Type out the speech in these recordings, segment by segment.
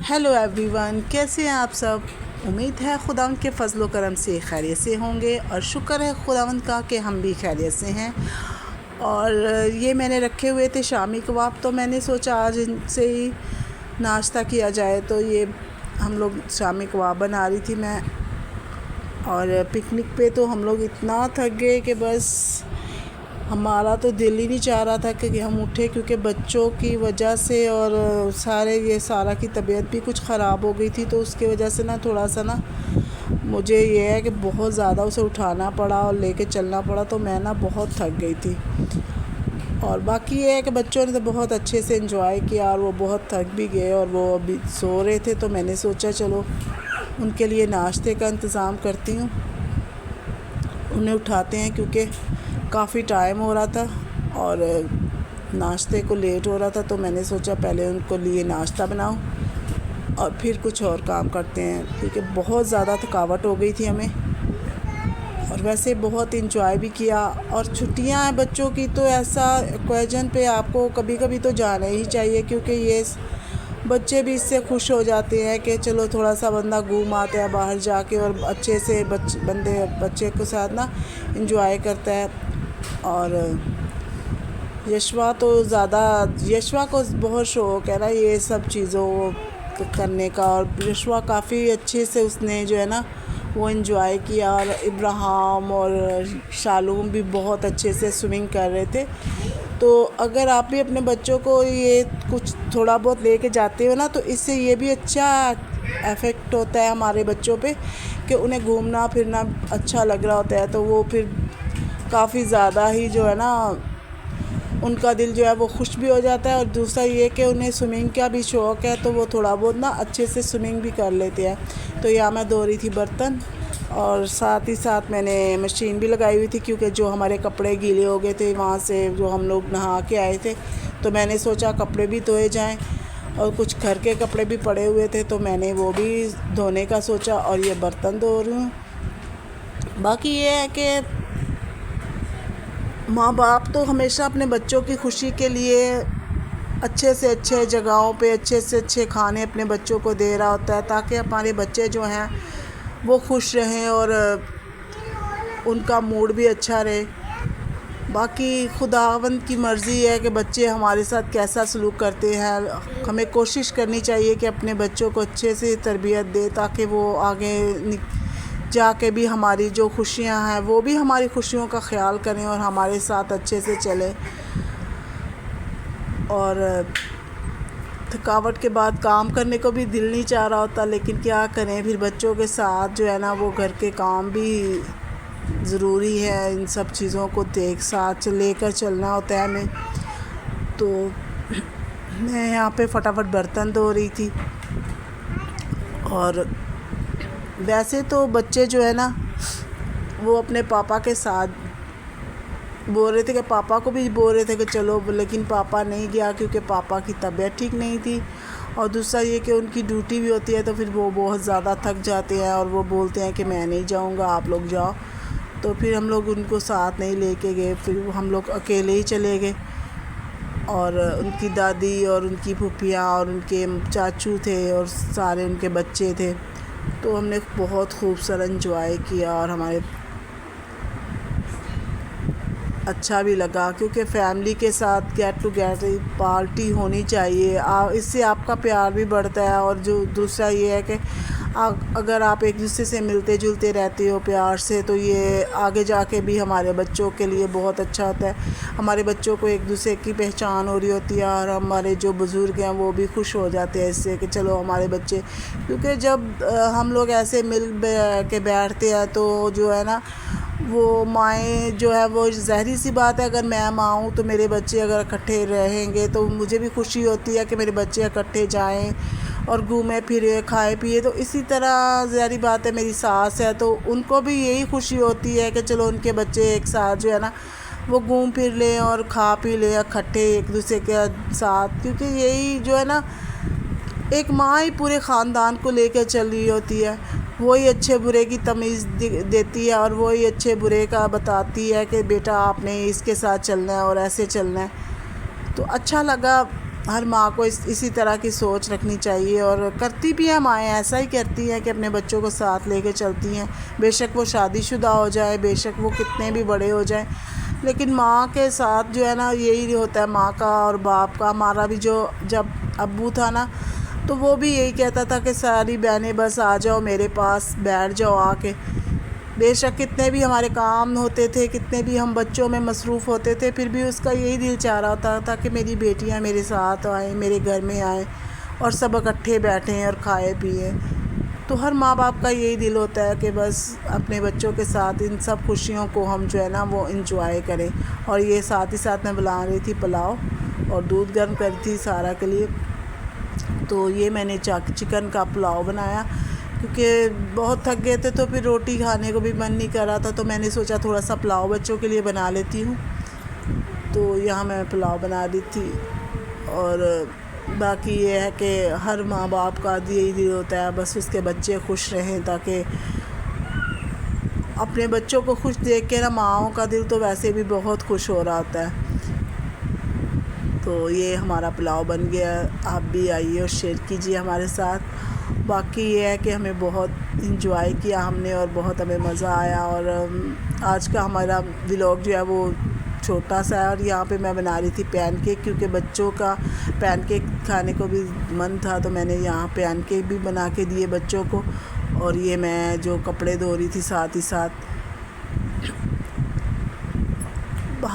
Hello everyone, कैसे हैं आप सब। उम्मीद है खुदावंद के फजल व करम से खैरियत से होंगे और शुक्र है खुदावंद का कि हम भी खैरियत से हैं। और ये मैंने रखे हुए थे शामी कबाब, तो मैंने सोचा आज इनसे ही नाश्ता किया जाए। तो ये हम लोग शामी कबाब बना रही थी मैं। और पिकनिक पे तो हम लोग इतना थक गए कि बस हमारा तो दिल ही नहीं चाह रहा था कि हम उठे, क्योंकि बच्चों की वजह से और सारा की तबीयत भी कुछ ख़राब हो गई थी। तो उसकी वजह से ना थोड़ा सा ना मुझे ये है कि बहुत ज़्यादा उसे उठाना पड़ा और लेके चलना पड़ा, तो मैं ना बहुत थक गई थी। और बाकी ये है कि बच्चों ने तो बहुत अच्छे से एंजॉय किया और वो बहुत थक भी गए और वो अभी सो रहे थे। तो मैंने सोचा चलो उनके लिए नाश्ते का इंतज़ाम करती हूँ, उन्हें उठाते हैं, क्योंकि काफ़ी टाइम हो रहा था और नाश्ते को लेट हो रहा था। तो मैंने सोचा पहले उनको लिए नाश्ता बनाऊं और फिर कुछ और काम करते हैं, क्योंकि बहुत ज़्यादा थकावट हो गई थी हमें। और वैसे बहुत इंजॉय भी किया। और छुट्टियां हैं बच्चों की, तो ऐसा ओकेजन पे आपको कभी कभी तो जाना ही चाहिए, क्योंकि ये बच्चे भी इससे खुश हो जाते हैं कि चलो थोड़ा सा बंदा घूम आते हैं बाहर जाके और अच्छे से बच्चे के साथ ना इंजॉय करता है। और यशवा को बहुत शौक़ है ना ये सब चीज़ों करने का। और यशवा काफ़ी अच्छे से उसने जो है ना वो एंजॉय किया। और इब्राहिम और शालूम भी बहुत अच्छे से स्विमिंग कर रहे थे। तो अगर आप भी अपने बच्चों को ये कुछ थोड़ा बहुत लेके जाते हो ना, तो इससे ये भी अच्छा इफ़ेक्ट होता है हमारे बच्चों पे कि उन्हें घूमना फिरना अच्छा लग रहा होता है। तो वो फिर काफ़ी ज़्यादा ही जो है ना उनका दिल जो है वो खुश भी हो जाता है। और दूसरा ये कि उन्हें स्विमिंग का भी शौक़ है, तो वो थोड़ा बहुत ना अच्छे से स्विमिंग भी कर लेते हैं। तो यहाँ मैं धो रही थी बर्तन और साथ ही साथ मैंने मशीन भी लगाई हुई थी, क्योंकि जो हमारे कपड़े गीले हो गए थे वहाँ से जो हम लोग नहा के आए थे। तो मैंने सोचा कपड़े भी धोए जाएँ, और कुछ घर के कपड़े भी पड़े हुए थे तो मैंने वो भी धोने का सोचा। और ये बर्तन धो रही हूँ। बाकी ये है कि माँ बाप तो हमेशा अपने बच्चों की खुशी के लिए अच्छे से अच्छे जगहों पे अच्छे से अच्छे खाने अपने बच्चों को दे रहा होता है, ताकि हमारे बच्चे जो हैं वो खुश रहें और उनका मूड भी अच्छा रहे। बाकी खुदावंद की मर्ज़ी है कि बच्चे हमारे साथ कैसा सलूक करते हैं। हमें कोशिश करनी चाहिए कि अपने बच्चों को अच्छे से तरबियत दे, ताकि वो आगे जाके भी हमारी जो खुशियां हैं वो भी हमारी खुशियों का ख्याल करें और हमारे साथ अच्छे से चले। और थकावट के बाद काम करने को भी दिल नहीं चाह रहा होता, लेकिन क्या करें, फिर बच्चों के साथ जो है ना वो घर के काम भी ज़रूरी है। इन सब चीज़ों को साथ लेकर चलना होता है हमें। तो मैं यहाँ पे फटाफट बर्तन धो रही थी। और वैसे तो बच्चे जो है ना वो अपने पापा के साथ बोल रहे थे कि पापा को भी बोल रहे थे कि चलो, लेकिन पापा नहीं गया क्योंकि पापा की तबीयत ठीक नहीं थी। और दूसरा ये कि उनकी ड्यूटी भी होती है, तो फिर वो बहुत ज़्यादा थक जाते हैं और वो बोलते हैं कि मैं नहीं जाऊंगा, आप लोग जाओ। तो फिर हम लोग उनको साथ नहीं लेके गए, फिर हम लोग अकेले ही चले गए। और उनकी दादी और उनकी फूफियाँ और उनके चाचू थे और सारे उनके बच्चे थे। तो हमने बहुत खूबसूरत एंजॉय किया और हमारे अच्छा भी लगा, क्योंकि फैमिली के साथ गेट टुगेदर पार्टी होनी चाहिए। इससे आपका प्यार भी बढ़ता है। और जो दूसरा ये है कि अगर आप एक दूसरे से मिलते जुलते रहते हो प्यार से, तो ये आगे जाके भी हमारे बच्चों के लिए बहुत अच्छा होता है। हमारे बच्चों को एक दूसरे की पहचान हो रही होती है और हमारे जो बुज़ुर्ग हैं वो भी खुश हो जाते हैं इससे कि चलो हमारे बच्चे, क्योंकि जब हम लोग ऐसे मिल के बैठते हैं तो जो है ना वो माएँ जो है वो ज़ाहिर सी बात है, अगर मैं माँ हूँ तो मेरे बच्चे अगर इकट्ठे रहेंगे तो मुझे भी खुशी होती है कि मेरे बच्चे इकट्ठे जाएं और घूमें फिरे खाए पिए। तो इसी तरह ज़ाहिर बात है मेरी सास है तो उनको भी यही खुशी होती है कि चलो उनके बच्चे एक साथ जो है ना वो घूम फिर लें और खा पी लें इकट्ठे एक दूसरे के साथ, क्योंकि यही जो है ना एक माँ ही पूरे ख़ानदान को लेकर चल रही होती है। वही अच्छे बुरे की तमीज़ देती है और वही अच्छे बुरे का बताती है कि बेटा आपने इसके साथ चलना है और ऐसे चलना है। तो अच्छा लगा ہر ماں کو اسی طرح کی سوچ رکھنی چاہیے، اور کرتی بھی ہیں مائیں، ایسا ہی کرتی ہیں کہ اپنے بچوں کو ساتھ لے کے چلتی ہیں، بے شک وہ شادی شدہ ہو جائے، بے شک وہ کتنے بھی بڑے ہو جائیں، لیکن ماں کے ساتھ جو ہے نا یہی ہوتا ہے ماں کا اور باپ کا۔ ہمارا بھی جو جب ابو تھا نا تو وہ بھی یہی کہتا تھا کہ ساری بہنیں بس آ جاؤ میرے پاس، بیٹھ جاؤ آ کے، بے شک کتنے بھی ہمارے کام ہوتے تھے، کتنے بھی ہم بچوں میں مصروف ہوتے تھے، پھر بھی اس کا یہی دل چاہ رہا ہوتا تھا کہ میری بیٹیاں میرے ساتھ آئیں، میرے گھر میں آئیں اور سب اکٹھے بیٹھیں اور کھائے پیئیں۔ تو ہر ماں باپ کا یہی دل ہوتا ہے کہ بس اپنے بچوں کے ساتھ ان سب خوشیوں کو ہم جو ہے نا وہ انجوائے کریں۔ اور یہ ساتھ ہی ساتھ میں بنا رہی تھی پلاؤ اور دودھ گرم کری تھی سارا کے لیے، تو یہ میں نے چکن کا پلاؤ بنایا کیونکہ بہت تھک گئے تھے، تو پھر روٹی کھانے کو بھی من نہیں کر رہا تھا، تو میں نے سوچا تھوڑا سا پلاؤ بچوں کے لیے بنا لیتی ہوں، تو یہاں میں پلاؤ بنا رہی تھی۔ اور باقی یہ ہے کہ ہر ماں باپ کا یہی دل ہوتا ہے بس اس کے بچے خوش رہیں، تاکہ اپنے بچوں کو خوش دیکھ کے نا ماؤں کا دل تو ویسے بھی بہت خوش ہو رہا ہوتا ہے۔ تو یہ ہمارا پلاؤ بن گیا، آپ بھی آئیے اور شیئر کیجیے ہمارے ساتھ۔ باقی یہ ہے کہ ہمیں بہت انجوائے کیا ہم نے اور بہت ہمیں مزہ آیا، اور آج کا ہمارا ولاگ جو ہے وہ چھوٹا سا ہے، اور یہاں پہ میں بنا رہی تھی پین کیک کیونکہ بچوں کا پین کیک کھانے کو بھی من تھا، تو میں نے یہاں پین کیک بھی بنا کے دیے بچوں کو، اور یہ میں جو کپڑے دھو رہی تھی ساتھ ہی ساتھ۔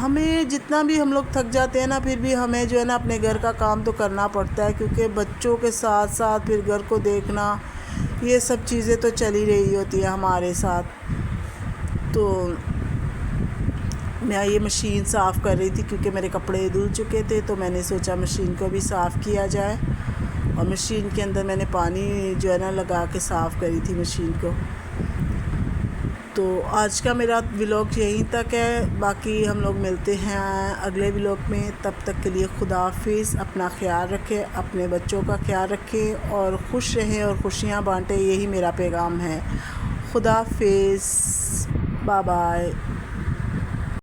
ہمیں جتنا بھی ہم لوگ تھک جاتے ہیں نا، پھر بھی ہمیں جو ہے نا اپنے گھر کا کام تو کرنا پڑتا ہے، کیونکہ بچوں کے ساتھ ساتھ پھر گھر کو دیکھنا، یہ سب چیزیں تو چل ہی رہی ہوتی ہیں ہمارے ساتھ۔ تو میں یہ مشین صاف کر رہی تھی کیونکہ میرے کپڑے دھل چکے تھے، تو میں نے سوچا مشین کو بھی صاف کیا جائے، اور مشین کے اندر میں نے پانی جو ہے نا لگا کے صاف کری تھی مشین کو۔ تو آج کا میرا ولاگ یہیں تک ہے، باقی ہم لوگ ملتے ہیں اگلے ولاگ میں، تب تک کے لیے خدا حافظ، اپنا خیال رکھیں، اپنے بچوں کا خیال رکھیں اور خوش رہیں اور خوشیاں بانٹیں، یہی میرا پیغام ہے۔ خدا حافظ، بائے بائے۔